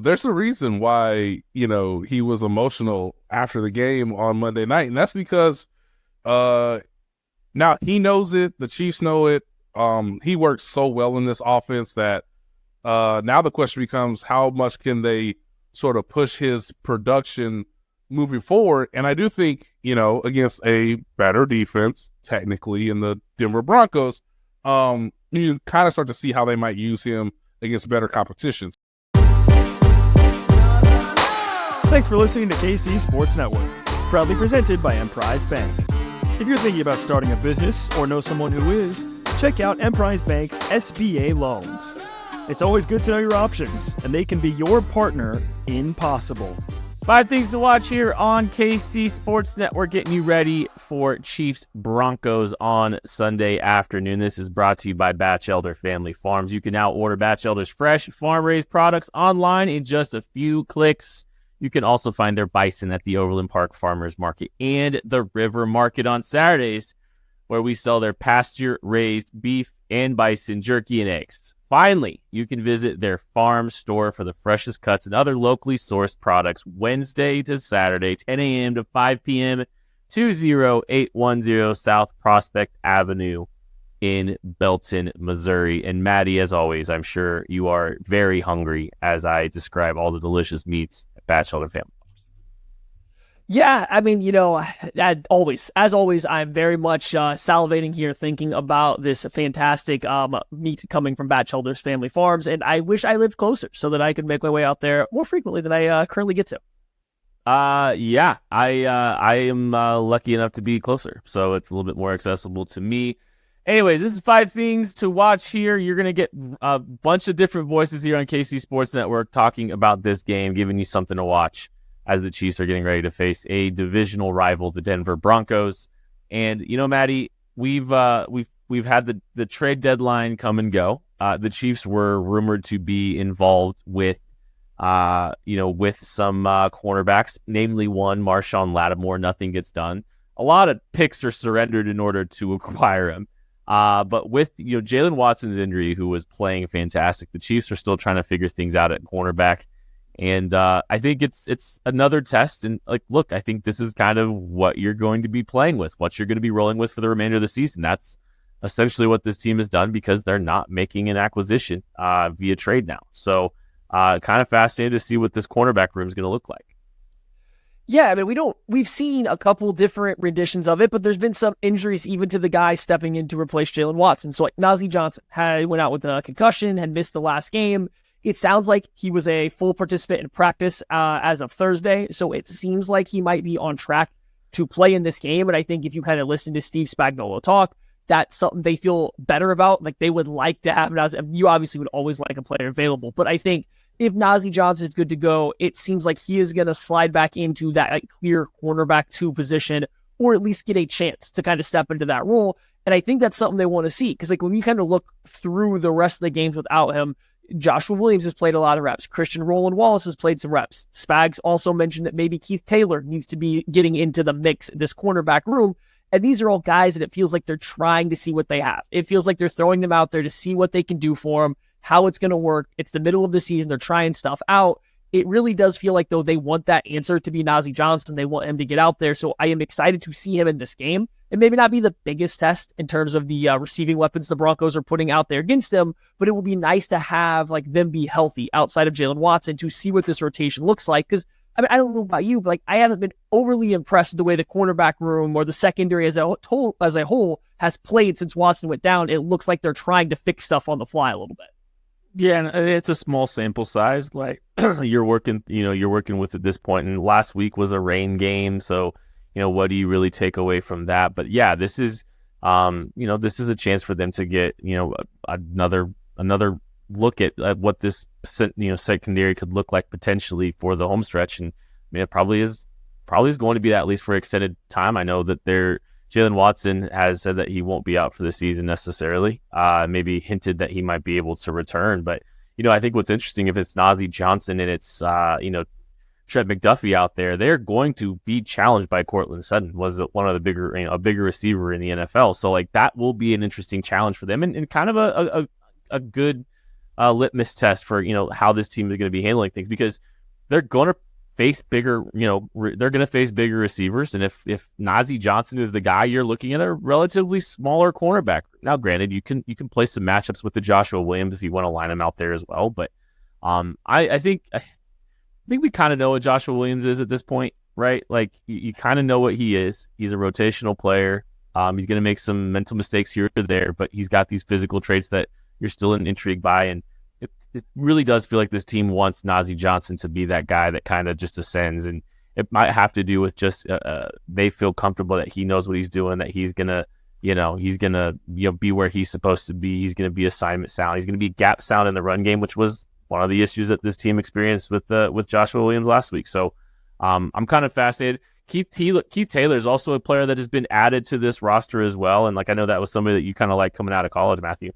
there's a reason why, he was emotional after the game on Monday night. And that's because now he knows it. The Chiefs know it. He works so well in this offense that now the question becomes, how much can they sort of push his production moving forward? And I do think, against a better defense, technically, in the Denver Broncos, you kind of start to see how they might use him against better competitions. Thanks for listening to KC Sports Network, proudly presented by Emprise Bank. If you're thinking about starting a business or know someone who is, check out Emprise Bank's SBA loans. It's always good to know your options, and they can be your partner in possible. 5 things to watch here on KC Sports Network, getting you ready for Chiefs Broncos on Sunday afternoon. This is brought to you by Batchelder Family Farms. You can now order Batchelder's fresh farm-raised products online in just a few clicks. You can also find their bison at the Overland Park Farmers Market and the River Market on Saturdays, where we sell their pasture-raised beef and bison jerky and eggs. Finally, you can visit their farm store for the freshest cuts and other locally sourced products Wednesday to Saturday, 10 a.m. to 5 p.m., 20810 South Prospect Avenue in Belton, Missouri. And Maddie, as always, I'm sure you are very hungry as I describe all the delicious meats at Batchelder Family. Yeah, I mean, as always, I'm very much salivating here thinking about this fantastic meat coming from Batchelder's Family Farms, and I wish I lived closer so that I could make my way out there more frequently than I currently get to. I am lucky enough to be closer, so it's a little bit more accessible to me. Anyways, this is 5 things to watch here. You're going to get a bunch of different voices here on KC Sports Network talking about this game, giving you something to watch as the Chiefs are getting ready to face a divisional rival, the Denver Broncos. And, Maddie, we've had the trade deadline come and go. The Chiefs were rumored to be involved with some cornerbacks, namely one, Marshawn Lattimore. Nothing gets done. A lot of picks are surrendered in order to acquire him. But with Jalen Watson's injury, who was playing fantastic, the Chiefs are still trying to figure things out at cornerback. And I think it's another test. And look, I think this is kind of what you're going to be playing with, what you're going to be rolling with for the remainder of the season. That's essentially what this team has done because they're not making an acquisition via trade now. So kind of fascinated to see what this cornerback room is going to look like. Yeah, I mean, we've seen a couple different renditions of it, but there's been some injuries even to the guy stepping in to replace Jalen Watson. So Najee Johnson went out with a concussion, had missed the last game. It sounds like he was a full participant in practice as of Thursday, so it seems like he might be on track to play in this game. And I think if you kind of listen to Steve Spagnuolo talk, that's something they feel better about. Like they would like to have Najee. You obviously would always like a player available, but I think if Najee Johnson is good to go, it seems like he is going to slide back into that clear cornerback 2 position, or at least get a chance to kind of step into that role. And I think that's something they want to see because when you kind of look through the rest of the games without him, Joshua Williams has played a lot of reps. Christian Roland Wallace has played some reps. Spags also mentioned that maybe Keith Taylor needs to be getting into the mix in this cornerback room. And these are all guys that it feels like they're trying to see what they have. It feels like they're throwing them out there to see what they can do for them, how it's going to work. It's the middle of the season. They're trying stuff out. It really does feel like, though, they want that answer to be Najee Johnson. They want him to get out there. So I am excited to see him in this game. It maybe not be the biggest test in terms of the receiving weapons the Broncos are putting out there against them, but it will be nice to have them be healthy outside of Jalen Watson to see what this rotation looks like. Because I don't know about you, but I haven't been overly impressed with the way the cornerback room or the secondary as a whole has played since Watson went down. It looks like they're trying to fix stuff on the fly a little bit. Yeah, and it's a small sample size. You're working with at this point, and last week was a rain game, so what do you really take away from that? But yeah, this is a chance for them to get another look at what this secondary could look like potentially for the home stretch, and it probably is going to be that at least for extended time. I know that Jalen Watson has said that he won't be out for the season necessarily. Maybe hinted that he might be able to return. But, I think what's interesting, if it's Najee Johnson and it's, Trent McDuffie out there, they're going to be challenged by Cortland Sutton, was one of the a bigger receiver in the NFL. So, that will be an interesting challenge for them and kind of a good litmus test for, how this team is going to be handling things, because they're going to face bigger, they're going to face bigger receivers. And if Najee Johnson is the guy, you're looking at a relatively smaller cornerback. Now, granted, you can play some matchups with the Joshua Williams if you want to line him out there as well. But I think we kind of know what Joshua Williams is at this point, right? Like you kind of know what he is. He's a rotational player. He's going to make some mental mistakes here or there, but he's got these physical traits that you're still intrigued by. And it really does feel like this team wants Najee Johnson to be that guy that kind of just ascends. And it might have to do with just they feel comfortable that he knows what he's doing, that he's going to, be where he's supposed to be. He's going to be assignment sound. He's going to be gap sound in the run game, which was one of the issues that this team experienced with Joshua Williams last week. So I'm kind of fascinated. Keith Taylor is also a player that has been added to this roster as well. And I know that was somebody that you kind of like coming out of college, Matthew.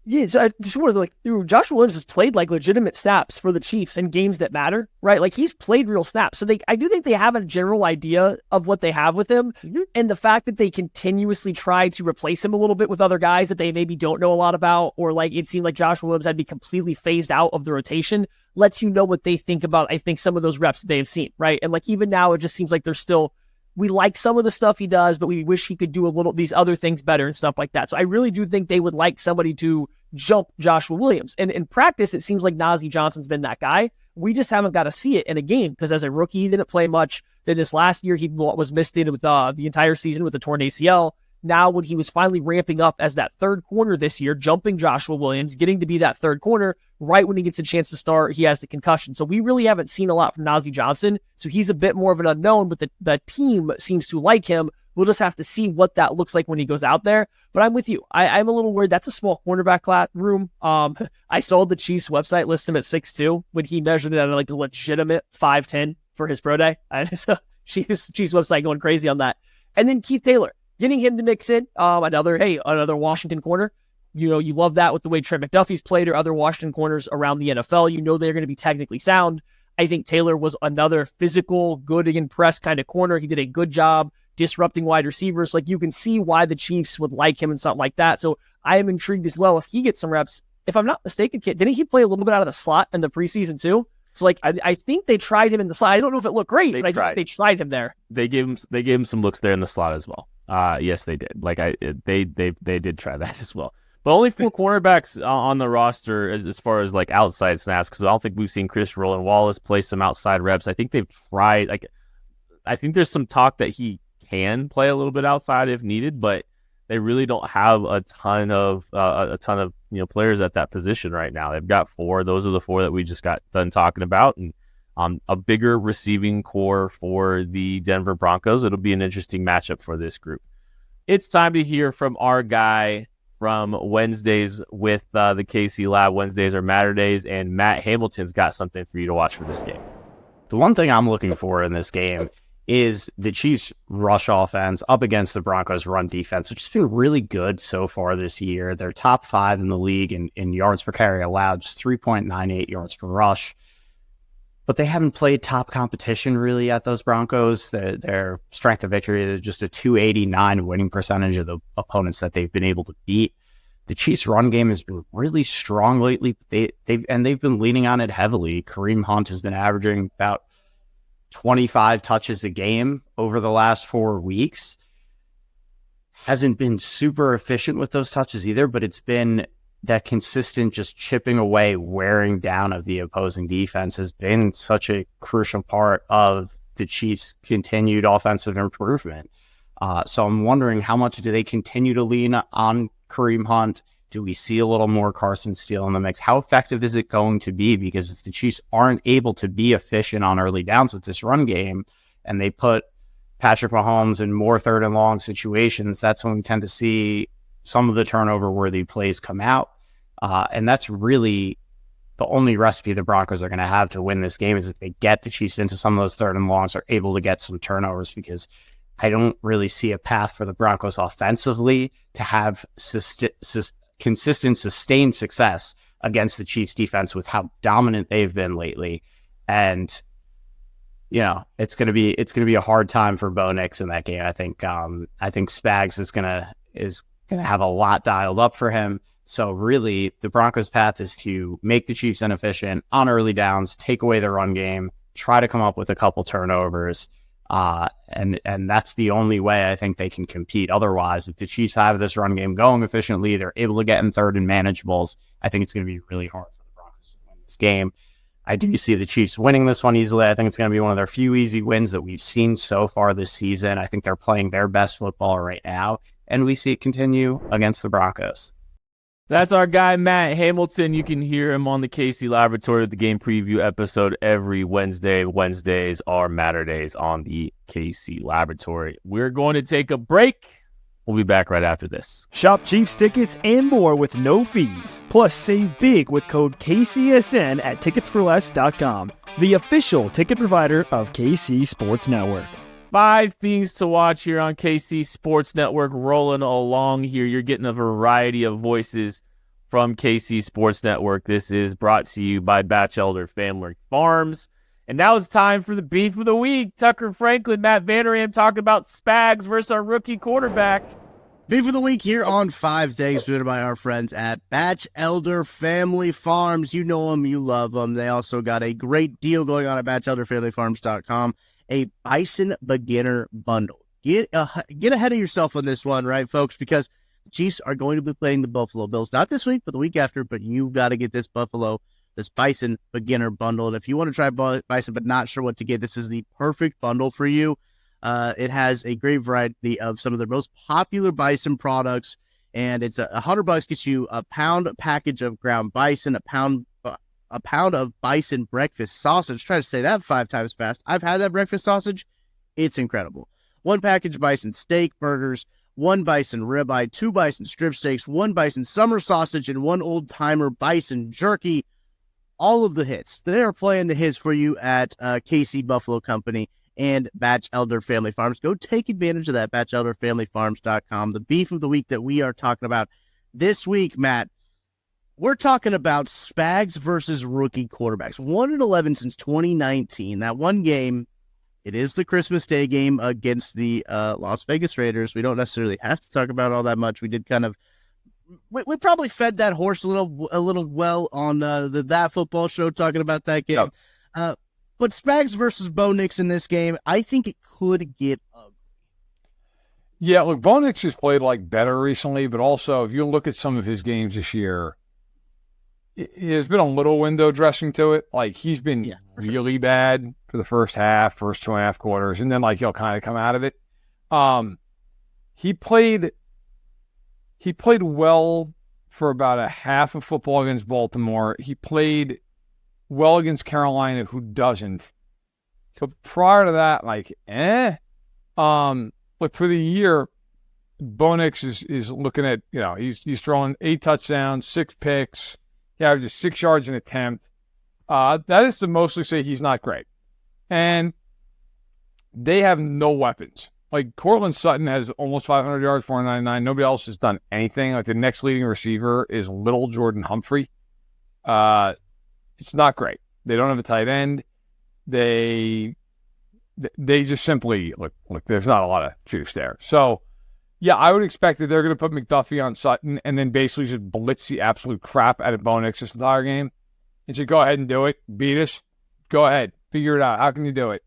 Yeah, so I just wanted to Joshua Williams has played legitimate snaps for the Chiefs in games that matter, right? He's played real snaps. So I do think they have a general idea of what they have with him. Mm-hmm. And the fact that they continuously try to replace him a little bit with other guys that they maybe don't know a lot about, or it seemed like Joshua Williams had to be completely phased out of the rotation, lets you know what they think about, I think, some of those reps that they have seen, right? And even now, it just seems like they're still, we like some of the stuff he does, but we wish he could do these other things better and stuff like that. So I really do think they would like somebody to jump Joshua Williams. And in practice, it seems like Najee Johnson's been that guy. We just haven't got to see it in a game, because as a rookie, he didn't play much. Then this last year, he was missed in with the entire season with a torn ACL. Now, when he was finally ramping up as that third corner this year, jumping Joshua Williams, getting to be that third corner, right when he gets a chance to start, he has the concussion. So we really haven't seen a lot from Najee Johnson. So he's a bit more of an unknown, but the team seems to like him. We'll just have to see what that looks like when he goes out there. But I'm with you. I'm a little worried. That's a small cornerback room. I saw the Chiefs website list him at 6'2", when he measured it at a legitimate 5'10" for his pro day. So Chiefs website going crazy on that. And then Keith Taylor, getting him to mix in another Washington corner. You love that with the way Trent McDuffie's played, or other Washington corners around the NFL. They're going to be technically sound. I think Taylor was another physical, good against press kind of corner. He did a good job disrupting wide receivers. You can see why the Chiefs would like him and something like that. So I am intrigued as well if he gets some reps. If I'm not mistaken, didn't he play a little bit out of the slot in the preseason too? So I think they tried him in the slot. I don't know if it looked great, but I think they tried him there. They gave him some looks there in the slot as well. Yes, they did. They did try that as well. But only 4 cornerbacks on the roster as far as outside snaps, because I don't think we've seen Chris Roland Wallace play some outside reps. I think they've tried. I think there's some talk that he can play a little bit outside if needed, but they really don't have a ton of players at that position right now. They've got 4. Those are the 4 that we just got done talking about, and a bigger receiving core for the Denver Broncos. It'll be an interesting matchup for this group. It's time to hear from our guy from Wednesdays with the KC Lab. Wednesdays are Matter Days, and Matt Hamilton's got something for you to watch for this game. The one thing I'm looking for in this game is the Chiefs' rush offense up against the Broncos' run defense, which has been really good so far this year. They're top 5 in the league in yards per carry allowed, just 3.98 yards per rush. But they haven't played top competition really at those Broncos. Their strength of victory is just a 289 winning percentage of the opponents that they've been able to beat. The Chiefs' run game has been really strong lately. They've been leaning on it heavily. Kareem Hunt has been averaging about 25 touches a game over the last 4 weeks. Hasn't been super efficient with those touches either, but it's been that consistent just chipping away, wearing down of the opposing defense has been such a crucial part of the Chiefs' continued offensive improvement. So I'm wondering, how much do they continue to lean on Kareem Hunt? Do we see a little more Carson Steele in the mix? How effective is it going to be? Because if the Chiefs aren't able to be efficient on early downs with this run game, and they put Patrick Mahomes in more 3rd and long situations, that's when we tend to see some of the turnover-worthy plays come out. And that's really the only recipe the Broncos are going to have to win this game, is if they get the Chiefs into some of those 3rd and longs, are able to get some turnovers, because I don't really see a path for the Broncos offensively to have consistent, sustained success against the Chiefs defense with how dominant they've been lately. And, it's going to be a hard time for Bo Nix in that game. I think Spags is going to have a lot dialed up for him. So really, the Broncos' path is to make the Chiefs inefficient on early downs, take away their run game, try to come up with a couple turnovers, and that's the only way I think they can compete. Otherwise, if the Chiefs have this run game going efficiently, they're able to get in third and manageables, I think it's going to be really hard for the Broncos to win this game. I do see the Chiefs winning this one easily. I think it's going to be one of their few easy wins that we've seen so far this season. I think they're playing their best football right now, and we see it continue against the Broncos. That's our guy, Matt Hamilton. You can hear him on the KC Laboratory with the game preview episode every Wednesday. Wednesdays are Matter Days on the KC Laboratory. We're going to take a break. We'll be back right after this. Shop Chiefs tickets and more with no fees. Plus, save big with code KCSN at ticketsforless.com, the official ticket provider of KC Sports Network. 5 things to watch here on KC Sports Network. Rolling along here, you're getting a variety of voices from KC Sports Network. This is brought to you by Batchelder Family Farms. And now it's time for the beef of the week. Tucker Franklin, Matt Vanderham talking about Spags versus our rookie quarterback. Beef of the week here on 5 Things, presented by our friends at Batchelder Family Farms. You know them, you love them. They also got a great deal going on at BatchelderFamilyFarms.com. A Bison Beginner Bundle. Get ahead of yourself on this one, right, folks? Because the Chiefs are going to be playing the Buffalo Bills, not this week, but the week after. But you got to get this Bison Beginner Bundle. And if you want to try Bison but not sure what to get, this is the perfect bundle for you. It has a great variety of some of the most popular Bison products, and it's $100 gets you a pound package of ground bison, a pound of bison breakfast sausage. Try to say that 5 times fast. I've had that breakfast sausage. It's incredible. 1 package bison steak burgers, 1 bison ribeye, 2 bison strip steaks, 1 bison summer sausage, and 1 old timer bison jerky. All of the hits. They are playing the hits for you at KC Buffalo Company and Batchelder Family Farms. Go take advantage of that, BatchelderFamilyFarms.com. The beef of the week that we are talking about this week, Matt, we're talking about Spags versus rookie quarterbacks. 1-11 since 2019. That one game, it is the Christmas Day game against the Las Vegas Raiders. We don't necessarily have to talk about all that much. We did kind of, we probably fed that horse a little well on That Football Show talking about that game. Yep. But Spags versus Bo Nix in this game, I think it could get ugly. Yeah, look, Bo Nix has played better recently, but also if you look at some of his games this year, there's been a little window dressing to it. He's been really bad for the first 2.5 quarters, and then he'll kind of come out of it. He played well for about a half of football against Baltimore. He played well against Carolina, who doesn't. So prior to that, Look, for the year, Bo Nix is looking at, he's throwing 8 touchdowns, 6 picks. He averages 6 yards an attempt. That is to mostly say he's not great. And they have no weapons. Cortland Sutton has almost 500 yards, 499. Nobody else has done anything. The next leading receiver is little Jordan Humphrey. It's not great. They don't have a tight end. They just simply, look, there's not a lot of juice there. So, yeah, I would expect that they're going to put McDuffie on Sutton and then basically just blitz the absolute crap out of Bo Nix this entire game and say, go ahead and do it. Beat us. Go ahead. Figure it out. How can you do it?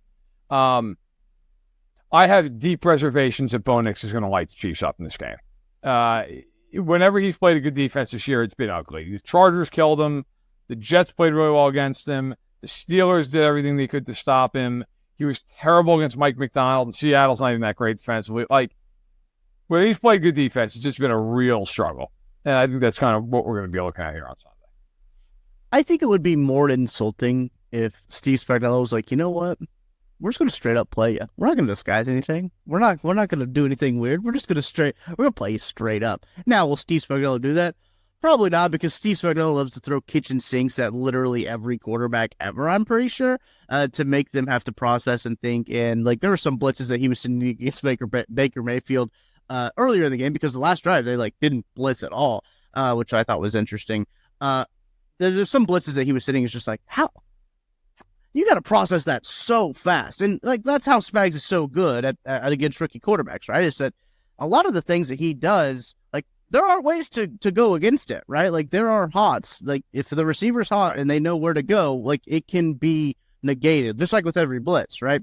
I have deep reservations that Bo Nix is going to light the Chiefs up in this game. Whenever he's played a good defense this year, it's been ugly. The Chargers killed him. The Jets played really well against him. The Steelers did everything they could to stop him. He was terrible against Mike McDonald, and Seattle's not even that great defensively. When he's played good defense, it's just been a real struggle. And I think that's kind of what we're going to be looking at here on Sunday. I think it would be more insulting if Steve Spagnuolo was like, you know what? We're just going to straight up play you. We're not going to disguise anything. We're not going to do anything weird. We're going to play you straight up. Now, will Steve Spagnuolo do that? Probably not, because Steve Spagnuolo loves to throw kitchen sinks at literally every quarterback ever, I'm pretty sure, to make them have to process and think. And there were some blitzes that he was sending against Baker Mayfield earlier in the game, because the last drive they didn't blitz at all, which I thought was interesting. There's some blitzes that he was sitting is just how? You got to process that so fast. And that's how Spags is so good at against rookie quarterbacks, right? Is that a lot of the things that he does, there are ways to go against it, right? Like there are hots. Like if the receiver's hot and they know where to go, like it can be negated, just like with every blitz, right?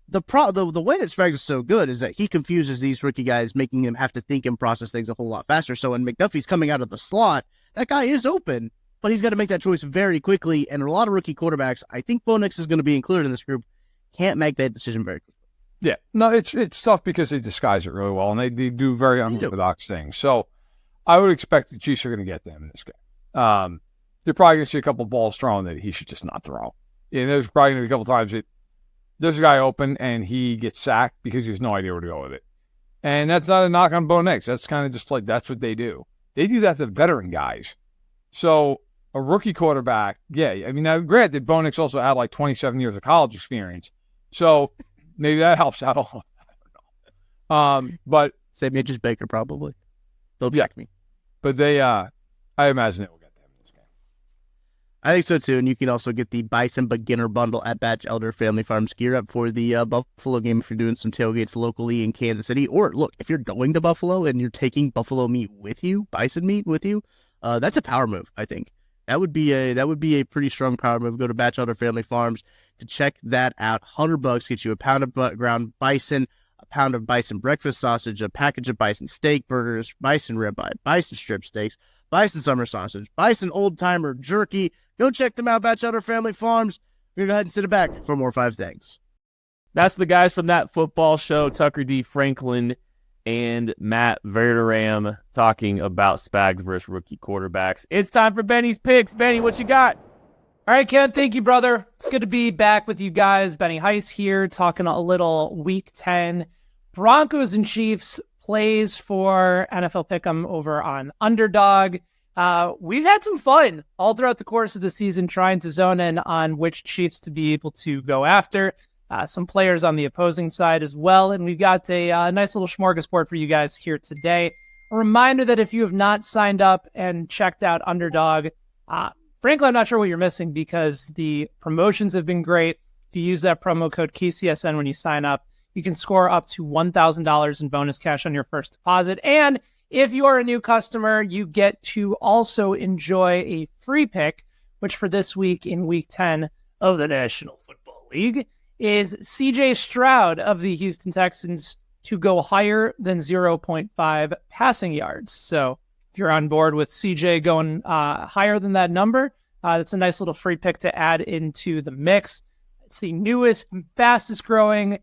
The way that Spags is so good is that he confuses these rookie guys, making them have to think and process things a whole lot faster. So when McDuffie's coming out of the slot, that guy is open, but he's got to make that choice very quickly. And a lot of rookie quarterbacks, I think Bo Nix is going to be included in this group, can't make that decision very quickly. Yeah, no, it's tough because they disguise it really well, and they do very unorthodox things. So I would expect the Chiefs are going to get them in this game. They're probably going to see a couple balls thrown that he should just not throw. And there's probably going to be a couple times that there's a guy open and he gets sacked because he has no idea where to go with it. And that's not a knock on Bo Nix. That's kind of just like that's what they do. They do that to veteran guys. So a rookie quarterback, yeah, I mean, now granted, Bo Nix also had like 27 years of college experience. So maybe that helps out a lot. I don't know. But Same age as Baker, probably. They'll check me. But they, I imagine they will get them in this game. I think so too, and you can also get the Bison Beginner Bundle at Batch Elder Family Farms. Gear up for the Buffalo game if you're doing some tailgates locally in Kansas City. Or look, if you're going to Buffalo and you're taking buffalo meat with you, bison meat with you, that's a power move, I think. That would be a pretty strong power move. Go to Batch Elder Family Farms to check that out. $100 gets you a pound of ground bison, a pound of bison breakfast sausage, a package of bison steak burgers, bison ribeye, bison strip steaks, bison summer sausage, bison old timer jerky. Go check them out, Batch Elder Family Farms. We're going to go ahead and sit it back for more 5 things. That's the guys from That Football Show, Tucker D. Franklin and Matt Verderam, talking about Spags versus rookie quarterbacks. It's time for Benny's picks. Benny, what you got? All right, Ken, thank you, brother. It's good to be back with you guys. Benny Heisler here, talking a little Week 10 Broncos and Chiefs plays for NFL Pick'em over on Underdog. We've had some fun all throughout the course of the season trying to zone in on which Chiefs to be able to go after. Some players on the opposing side as well. And we've got a nice little smorgasbord for you guys here today. A reminder that if you have not signed up and checked out Underdog, frankly, I'm not sure what you're missing because the promotions have been great. If you use that promo code KCSN when you sign up, you can score up to $1,000 in bonus cash on your first deposit. And if you are a new customer, you get to also enjoy a free pick, which for this week in Week 10 of the National Football League is C.J. Stroud of the Houston Texans to go higher than 0.5 passing yards. So if you're on board with C.J. going higher than that number, that's a nice little free pick to add into the mix. It's the newest, fastest growing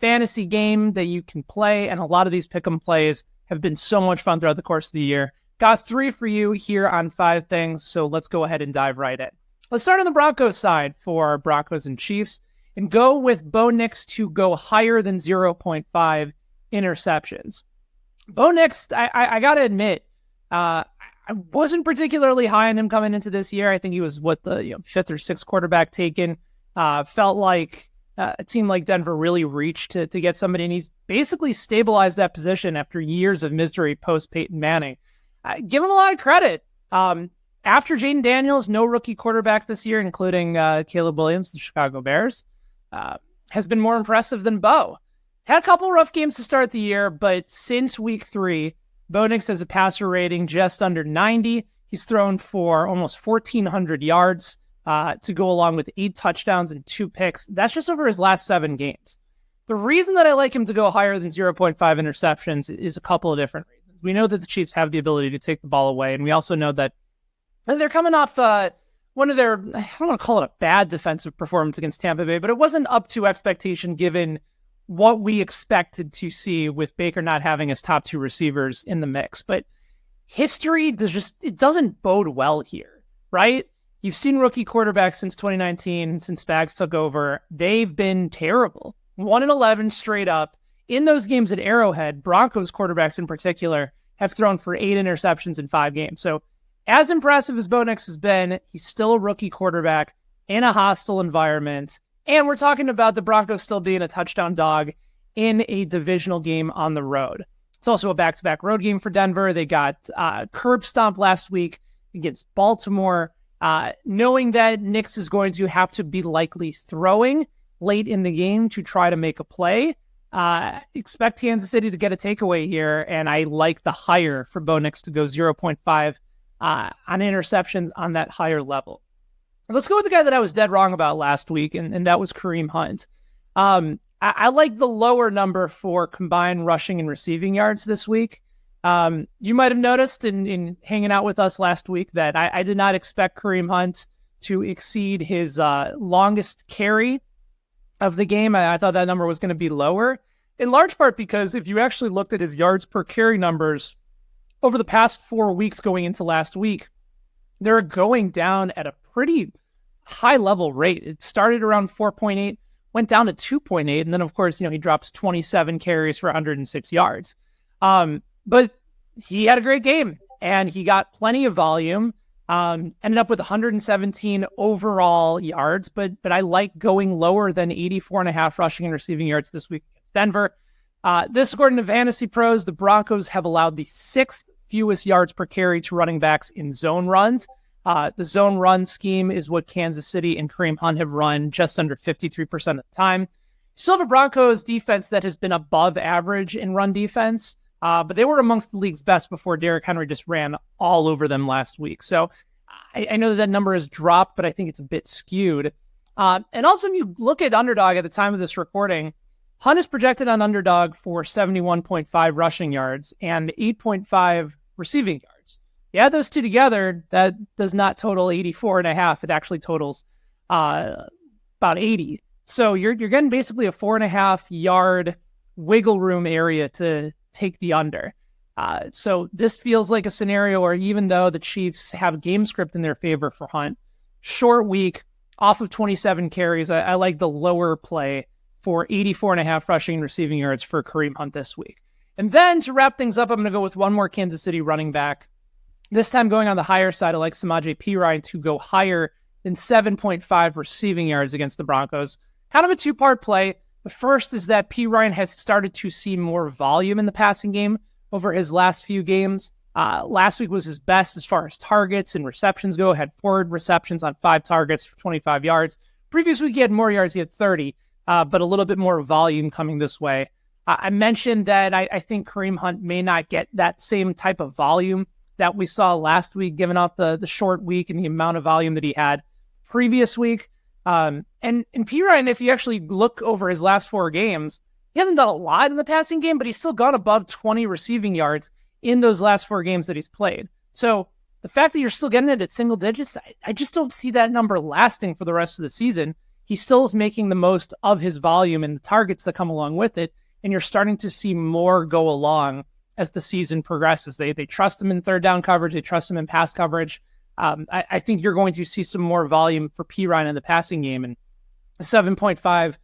fantasy game that you can play, and a lot of these pick'em plays have been so much fun throughout the course of the year. Got 3 for you here on 5 things, so let's go ahead and dive right in. Let's start on the Broncos side for Broncos and Chiefs, and go with Bo Nix to go higher than 0.5 interceptions. Bo Nix, I got to admit, I wasn't particularly high on him coming into this year. I think he was the 5th or 6th quarterback taken. Felt like it seemed like Denver really reached to get somebody, and he's basically stabilized that position after years of misery post Peyton Manning. Give him a lot of credit. After Jaden Daniels, no rookie quarterback this year, including Caleb Williams, the Chicago Bears, has been more impressive than Bo. Had a couple rough games to start the year, but since Week 3, Bo Nix has a passer rating just under 90. He's thrown for almost 1,400 yards to go along with 8 touchdowns and 2 picks. That's just over his last 7 games. The reason that I like him to go higher than 0.5 interceptions is a couple of different reasons. We know that the Chiefs have the ability to take the ball away, and we also know that they're coming off one of their, I don't want to call it a bad defensive performance against Tampa Bay, but it wasn't up to expectation given what we expected to see with Baker not having his top 2 receivers in the mix. But history it doesn't bode well here, right? You've seen rookie quarterbacks since 2019, since Spags took over. They've been terrible. 1-11 straight up. In those games at Arrowhead, Broncos quarterbacks in particular have thrown for 8 interceptions in 5 games. So as impressive as Bo Nix has been, he's still a rookie quarterback in a hostile environment. And we're talking about the Broncos still being a touchdown dog in a divisional game on the road. It's also a back-to-back road game for Denver. They got curb stomped last week against Baltimore. Knowing that Nix is going to have to be likely throwing late in the game to try to make a play, Expect Kansas City to get a takeaway here, and I like the higher for Bo Nix to go 0.5 on interceptions on that higher level. Let's go with the guy that I was dead wrong about last week, and that was Kareem Hunt. I like the lower number for combined rushing and receiving yards this week. You might have noticed in hanging out with us last week that I did not expect Kareem Hunt to exceed his longest carry of the game. I thought that number was going to be lower, in large part because if you actually looked at his yards per carry numbers over the past 4 weeks going into last week, they're going down at a pretty high level rate. It started around 4.8, went down to 2.8, and then of course, he drops 27 carries for 106 yards. But he had a great game, and he got plenty of volume. Ended up with 117 overall yards, but I like going lower than 84.5 rushing and receiving yards this week against Denver. This, according to Fantasy Pros, the Broncos have allowed the 6th fewest yards per carry to running backs in zone runs. The zone run scheme is what Kansas City and Kareem Hunt have run just under 53% of the time. You still have a Broncos defense that has been above average in run defense. But they were amongst the league's best before Derrick Henry just ran all over them last week. So I know that number has dropped, but I think it's a bit skewed. And also, if you look at Underdog at the time of this recording, Hunt is projected on Underdog for 71.5 rushing yards and 8.5 receiving yards. You add those two together, that does not total 84.5. It actually totals about 80. So you're getting basically a 4.5 yard wiggle room area to take the under. So this feels like a scenario where even though the Chiefs have game script in their favor for Hunt, short week, off of 27 carries, I like the lower play for 84.5 rushing and receiving yards for Kareem Hunt this week. And then to wrap things up, I'm going to go with one more Kansas City running back. This time going on the higher side, I like Samaje Perine to go higher than 7.5 receiving yards against the Broncos. Kind of a two-part play. The first is that Perine has started to see more volume in the passing game over his last few games. Last week was his best as far as targets and receptions go. Had 4 receptions on 5 targets for 25 yards. Previous week he had more yards. He had 30, but a little bit more volume coming this way. I mentioned that I think Kareem Hunt may not get that same type of volume that we saw last week, given off the short week and the amount of volume that he had previous week. And Perine, if you actually look over his last 4 games, he hasn't done a lot in the passing game, but he's still gone above 20 receiving yards in those last 4 games that he's played. So the fact that you're still getting it at single digits, I just don't see that number lasting for the rest of the season. He still is making the most of his volume and the targets that come along with it, and you're starting to see more go along as the season progresses. They trust him in third down coverage. They trust him in pass coverage. I think you're going to see some more volume for Perine in the passing game, and 7.5,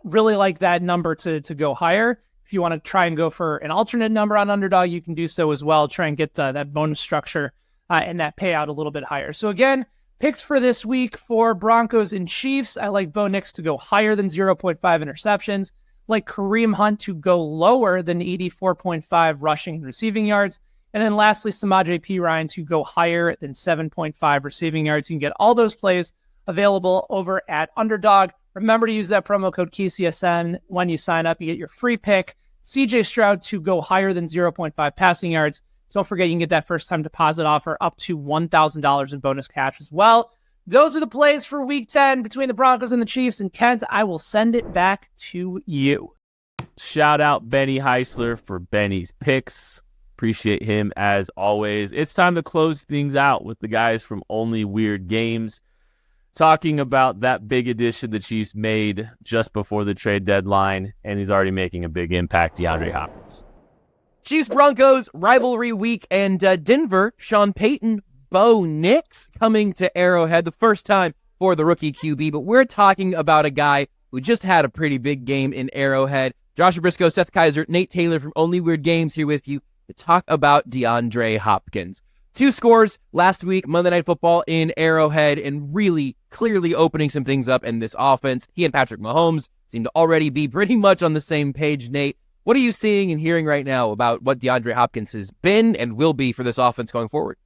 really like that number to go higher. If you want to try and go for an alternate number on Underdog, you can do so as well. Try and get that bonus structure and that payout a little bit higher. So again, picks for this week for Broncos and Chiefs. I like Bo Nix to go higher than 0.5 interceptions. Like Kareem Hunt to go lower than 84.5 rushing and receiving yards. And then lastly, Samaje Perine to go higher than 7.5 receiving yards. You can get all those plays available over at Underdog. Remember to use that promo code KCSN when you sign up. You get your free pick. CJ Stroud to go higher than 0.5 passing yards. Don't forget, you can get that first-time deposit offer up to $1,000 in bonus cash as well. Those are the plays for Week 10 between the Broncos and the Chiefs. And Kent, I will send it back to you. Shout out Benny Heisler for Benny's picks. Appreciate him as always. It's time to close things out with the guys from Only Weird Games, talking about that big addition the Chiefs made just before the trade deadline, and he's already making a big impact, DeAndre Hopkins. Chiefs-Broncos rivalry week, and Denver, Sean Payton, Bo Nix coming to Arrowhead, the first time for the rookie QB, but we're talking about a guy who just had a pretty big game in Arrowhead. Joshua Briscoe, Seth Kaiser, Nate Taylor from Only Weird Games here with you to talk about DeAndre Hopkins. 2 scores last week, Monday Night Football in Arrowhead, and really clearly opening some things up in this offense. He and Patrick Mahomes seem to already be pretty much on the same page. Nate, what are you seeing and hearing right now about what DeAndre Hopkins has been and will be for this offense going forward?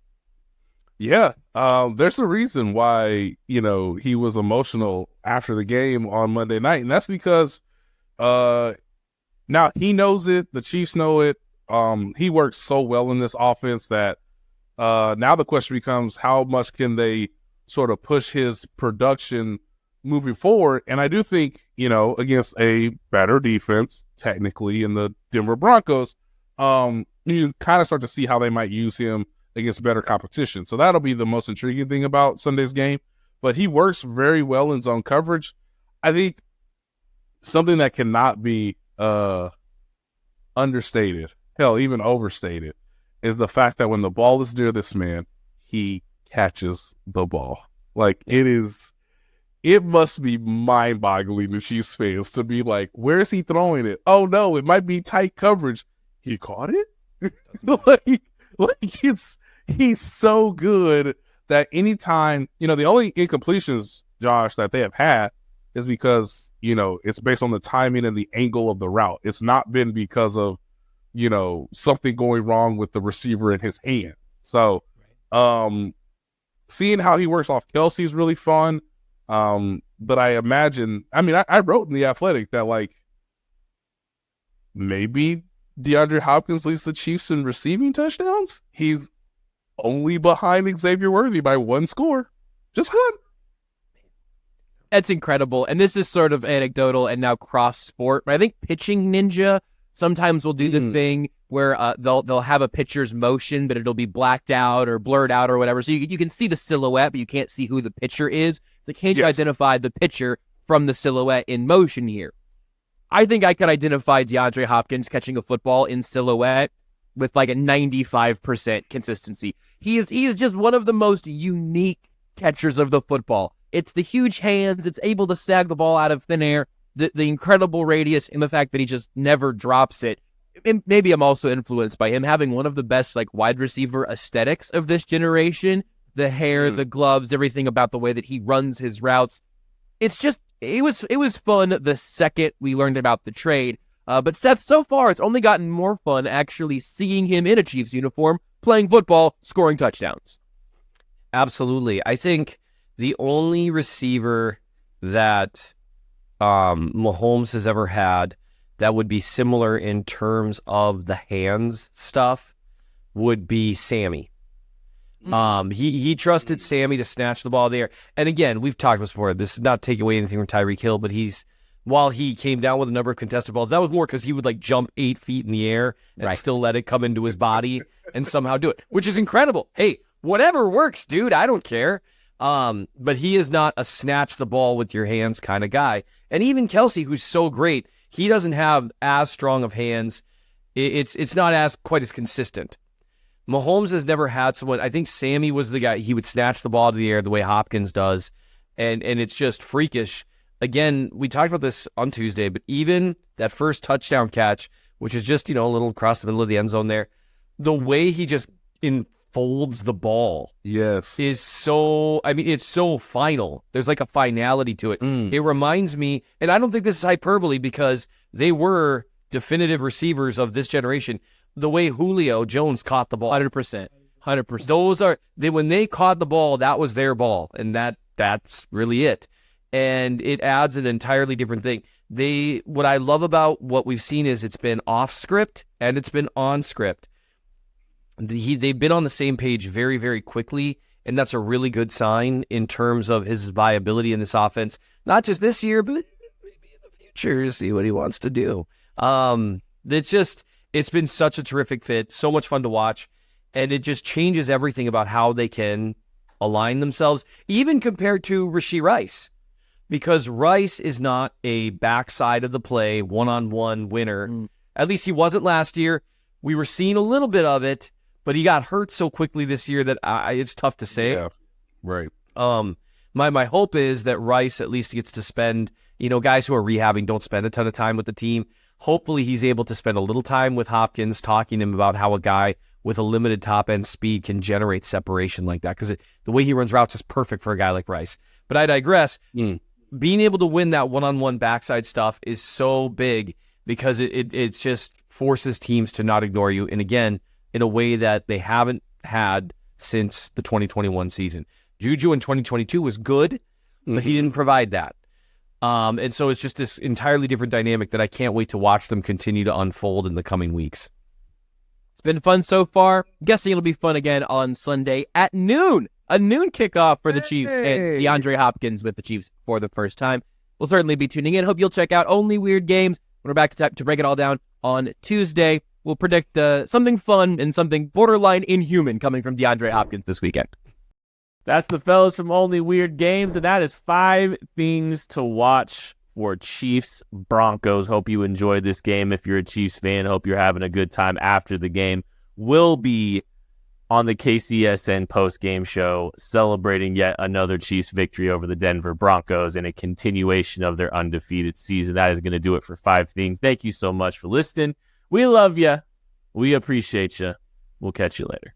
Yeah, there's a reason why, he was emotional after the game on Monday night, and that's because Now he knows it. The Chiefs know it. He works so well in this offense that now the question becomes how much can they sort of push his production moving forward. And I do think, against a better defense, technically, in the Denver Broncos, you kind of start to see how they might use him against better competition. So that'll be the most intriguing thing about Sunday's game. But he works very well in zone coverage. I think something that cannot be understated, hell, even overstated, is the fact that when the ball is near this man, he catches the ball. Like, it must be mind-boggling to Chiefs fans to be like, where is he throwing it? Oh, no, it might be tight coverage. He caught it? He's so good that anytime, the only incompletions, Josh, that they have had is because, it's based on the timing and the angle of the route. It's not been because of, something going wrong with the receiver in his hands. So, seeing how he works off Kelsey is really fun. But I imagine, I wrote in The Athletic that, like, maybe DeAndre Hopkins leads the Chiefs in receiving touchdowns. He's only behind Xavier Worthy by one score. Just one. That's incredible. And this is sort of anecdotal and now cross sport. But I think Pitching Ninja sometimes will do the thing where they'll have a pitcher's motion, but it'll be blacked out or blurred out or whatever. So you can see the silhouette, but you can't see who the pitcher is. So can you identify the pitcher from the silhouette in motion here? I think I could identify DeAndre Hopkins catching a football in silhouette with like a 95% consistency. He is just one of the most unique catchers of the football. It's the huge hands. It's able to snag the ball out of thin air, the incredible radius, and the fact that he just never drops it. And maybe I'm also influenced by him having one of the best like wide receiver aesthetics of this generation. The hair, the gloves, everything about the way that he runs his routes. It's just, it was fun the second we learned about the trade. But Seth, so far, it's only gotten more fun actually seeing him in a Chiefs uniform, playing football, scoring touchdowns. Absolutely. I think the only receiver that Mahomes has ever had that would be similar in terms of the hands stuff would be Sammy. He trusted Sammy to snatch the ball there. And again, we've talked about this before. This is not taking away anything from Tyreek Hill, but while he came down with a number of contested balls, that was more because he would like jump 8 feet in the air and still let it come into his body and somehow do it, which is incredible. Hey, whatever works, dude. I don't care. But he is not a snatch the ball with your hands kind of guy. And even Kelsey, who's so great, he doesn't have as strong of hands. It's not quite as consistent. Mahomes has never had someone. I think Sammy was the guy. He would snatch the ball to the air the way Hopkins does, and it's just freakish. Again, we talked about this on Tuesday, but even that first touchdown catch, which is just a little across the middle of the end zone there, the way he just enfolds the ball, is so. It's so final. There's like a finality to it. It reminds me, and I don't think this is hyperbole because they were definitive receivers of this generation. The way Julio Jones caught the ball. 100%. Those are when they caught the ball, that was their ball, and that's really it. And it adds an entirely different thing. What I love about what we've seen is it's been off script and it's been on script. They've been on the same page very, very quickly, and that's a really good sign in terms of his viability in this offense. Not just this year, but maybe in the future to see what he wants to do. It's been such a terrific fit, so much fun to watch, and it just changes everything about how they can align themselves, even compared to Rashee Rice, because Rice is not a backside of the play, one-on-one winner. At least he wasn't last year. We were seeing a little bit of it, but he got hurt so quickly this year that it's tough to say. Yeah, right. My hope is that Rice at least gets to spend, guys who are rehabbing don't spend a ton of time with the team. Hopefully he's able to spend a little time with Hopkins, talking to him about how a guy with a limited top-end speed can generate separation like that, because the way he runs routes is perfect for a guy like Rice. But I digress. Being able to win that one-on-one backside stuff is so big because it just forces teams to not ignore you, and again, in a way that they haven't had since the 2021 season. Juju in 2022 was good, but he didn't provide that. And so it's just this entirely different dynamic that I can't wait to watch them continue to unfold in the coming weeks. It's been fun so far. Guessing it'll be fun again on Sunday at noon. A noon kickoff for the Chiefs and DeAndre Hopkins with the Chiefs for the first time. We'll certainly be tuning in. Hope you'll check out Only Weird Games. When we're back to break it all down on Tuesday, we'll predict something fun and something borderline inhuman coming from DeAndre Hopkins this weekend. That's the fellas from Only Weird Games, and that is 5 things to watch for Chiefs Broncos. Hope you enjoyed this game. If you're a Chiefs fan, hope you're having a good time after the game. We'll be on the KCSN post-game show celebrating yet another Chiefs victory over the Denver Broncos and a continuation of their undefeated season. That is going to do it for 5 things. Thank you so much for listening. We love you. We appreciate you. We'll catch you later.